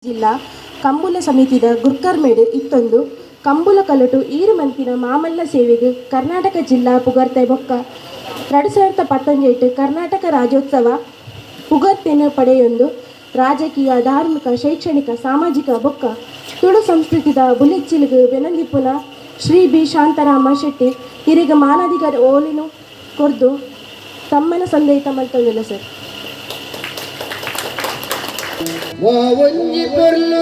ಜಿಲ್ಲಾ ಕಂಬುಲ ಸಮಿತಿದ ಗುರ್ಕರ್ಮೇಡು ಇತ್ತೊಂದು ಕಂಬುಲ ಕಲಟು ಈರು ಮಂತಿನ ಮಾಮಲ್ಲ ಸೇವೆಗೆ ಕರ್ನಾಟಕ ಜಿಲ್ಲಾ ಪುಗರ್ತೆ ಬೊಕ್ಕ 2019 ಕರ್ನಾಟಕ ರಾಜ್ಯೋತ್ಸವ ಪುಗರ್ತೆನ ಪಡೆಯೊಂದು ರಾಜಕೀಯ ಧಾರ್ಮಿಕ ಶೈಕ್ಷಣಿಕ ಸಾಮಾಜಿಕ ಬೊಕ್ಕ ತುಳು ಸಂಸ್ಕೃತಿದ ಬುಲೆಚ್ಚಿಲಿಗೆ ಬೆನಂದಿಪ್ಪುನ ಶ್ರೀ ಬಿ ಶಾಂತಾರಾಮ ಶೆಟ್ಟಿ ಹಿರಿಗ ಮಾನದಿಗರ ಓಲಿನು ಕೊರ್ದು ತಮ್ಮನ ಸಂದೇಹಿತ ಮಲ್ತೊಂದಿಲ್ಲ ಸರ್. ಒಂಜಿ ಪೊರ್ಲು